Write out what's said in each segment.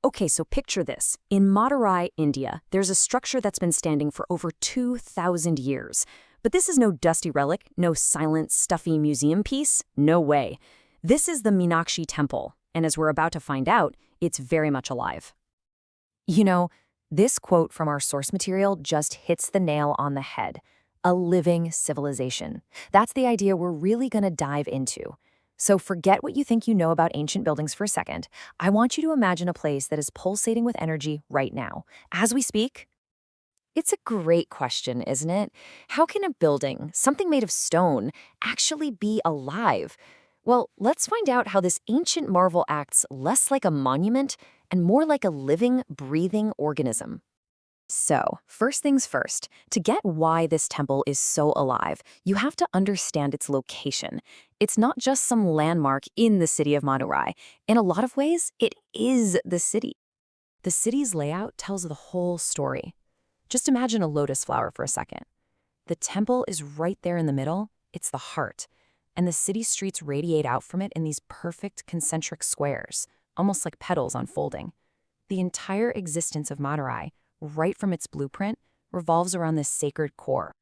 Okay, so picture this. In Madurai, India, there's a structure that's been standing for over 2,000 years. But this is no dusty relic, no silent, stuffy museum piece. No way. This is the Meenakshi Temple, and as we're about to find out, it's very much alive. You know, this quote from our source material just hits the nail on the head. A living civilization. That's the idea we're really going to dive into. So forget what you think you know about ancient buildings for a second. I want you to imagine a place that is pulsating with energy right now. As we speak, it's a great question, isn't it? How can a building, something made of stone, actually be alive? Well, let's find out how this ancient marvel acts less like a monument and more like a living, breathing organism. So, first things first, to get why this temple is so alive, you have to understand its location. It's not just some landmark in the city of Madurai. In a lot of ways, it is the city. The city's layout tells the whole story. Just imagine a lotus flower for a second. The temple is right there in the middle. It's the heart. And the city streets radiate out from it in these perfect concentric squares, almost like petals unfolding. The entire existence of Madurai, right from its blueprint, revolves around this sacred core.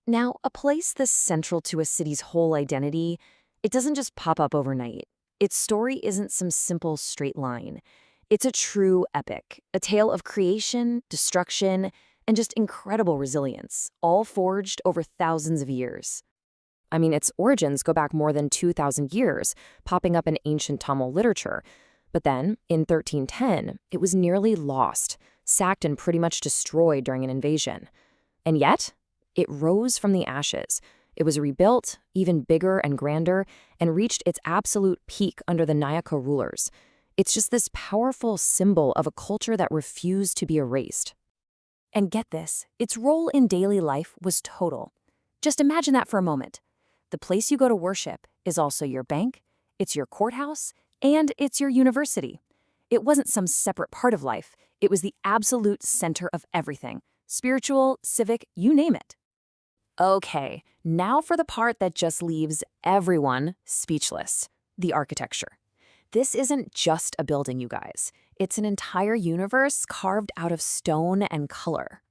Now, a place this central to a city's whole identity, it doesn't just pop up overnight. Its story isn't some simple straight line. It's a true epic, a tale of creation, destruction, and just incredible resilience, all forged over thousands of years. I mean, its origins go back more than 2,000 years, popping up in ancient Tamil literature. But then, in 1310, it was nearly lost, sacked and pretty much destroyed during an invasion. And yet, it rose from the ashes. It was rebuilt, even bigger and grander, and reached its absolute peak under the Nayak rulers. It's just this powerful symbol of a culture that refused to be erased. And get this, its role in daily life was total. Just imagine that for a moment. The place you go to worship is also your bank, it's your courthouse, and it's your university. It wasn't some separate part of life. It was the absolute center of everything. Spiritual, civic, you name it. Okay, now for the part that just leaves everyone speechless. The architecture. This isn't just a building, you guys. It's an entire universe carved out of stone and color.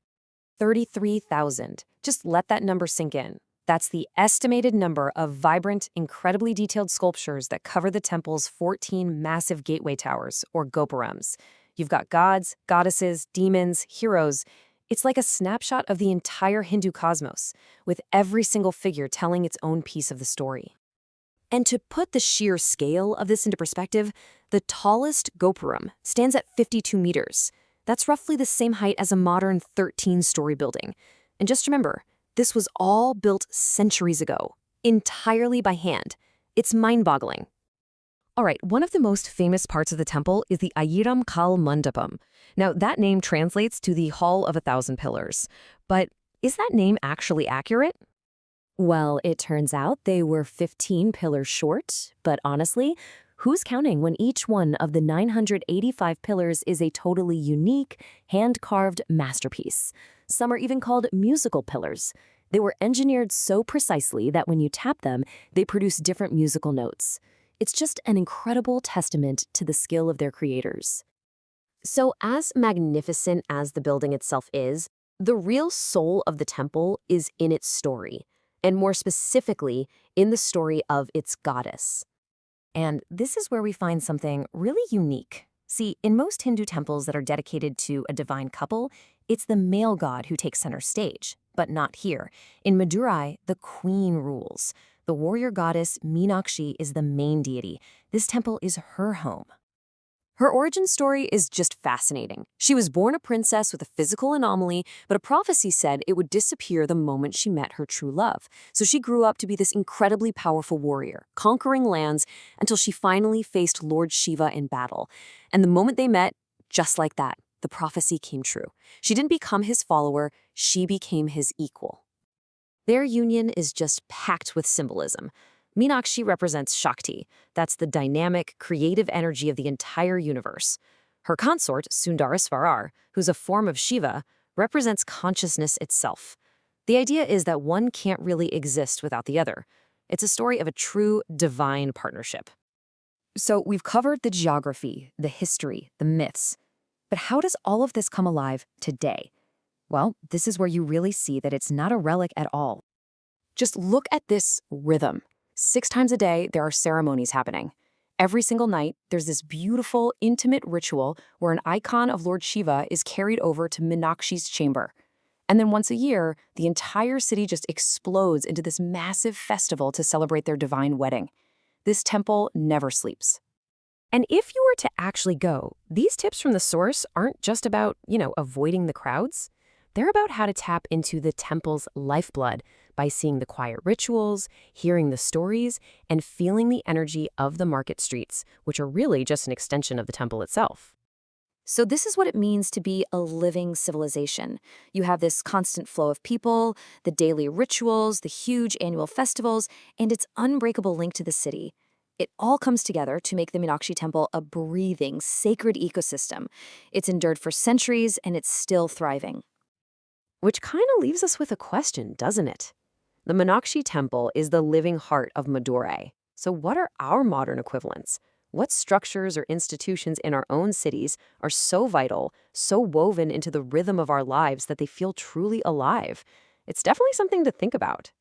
33,000. Just let that number sink in. That's the estimated number of vibrant, incredibly detailed sculptures that cover the temple's 14 massive gateway towers, or gopurams. You've got gods, goddesses, demons, heroes. It's like a snapshot of the entire Hindu cosmos, with every single figure telling its own piece of the story. And to put the sheer scale of this into perspective, the tallest gopuram stands at 52 meters. That's roughly the same height as a modern 13-story building. And just remember, this was all built centuries ago, entirely by hand. It's mind-boggling. All right, one of the most famous parts of the temple is the Ayyiram Kal Mandapam. Now, that name translates to the Hall of 1,000 Pillars. But is that name actually accurate? Well, it turns out they were 15 pillars short, but honestly, who's counting when each one of the 985 pillars is a totally unique, hand-carved masterpiece? Some are even called musical pillars. They were engineered so precisely that when you tap them, they produce different musical notes. It's just an incredible testament to the skill of their creators. So as magnificent as the building itself is, the real soul of the temple is in its story, and more specifically, in the story of its goddess. And this is where we find something really unique. See, in most Hindu temples that are dedicated to a divine couple, it's the male god who takes center stage, but not here. In Madurai, the queen rules. The warrior goddess Meenakshi is the main deity. This temple is her home. Her origin story is just fascinating. She was born a princess with a physical anomaly, but a prophecy said it would disappear the moment she met her true love. So she grew up to be this incredibly powerful warrior, conquering lands until she finally faced Lord Shiva in battle. And the moment they met, just like that, the prophecy came true. She didn't become his follower, she became his equal. Their union is just packed with symbolism. Meenakshi represents Shakti. That's the dynamic, creative energy of the entire universe. Her consort, Sundareshwar, who's a form of Shiva, represents consciousness itself. The idea is that one can't really exist without the other. It's a story of a true divine partnership. So we've covered the geography, the history, the myths. But how does all of this come alive today? Well, this is where you really see that it's not a relic at all. Just look at this rhythm. 6 times a day, there are ceremonies happening. Every single night, there's this beautiful, intimate ritual where an icon of Lord Shiva is carried over to Meenakshi's chamber. And then once a year, the entire city just explodes into this massive festival to celebrate their divine wedding. This temple never sleeps. And if you were to actually go, these tips from the source aren't just about, avoiding the crowds. They're about how to tap into the temple's lifeblood by seeing the quiet rituals, hearing the stories, and feeling the energy of the market streets, which are really just an extension of the temple itself. So this is what it means to be a living civilization. You have this constant flow of people, the daily rituals, the huge annual festivals, and its unbreakable link to the city. It all comes together to make the Meenakshi Temple a breathing, sacred ecosystem. It's endured for centuries, and it's still thriving. Which kind of leaves us with a question, doesn't it? The Meenakshi Temple is the living heart of Madurai. So what are our modern equivalents? What structures or institutions in our own cities are so vital, so woven into the rhythm of our lives that they feel truly alive? It's definitely something to think about.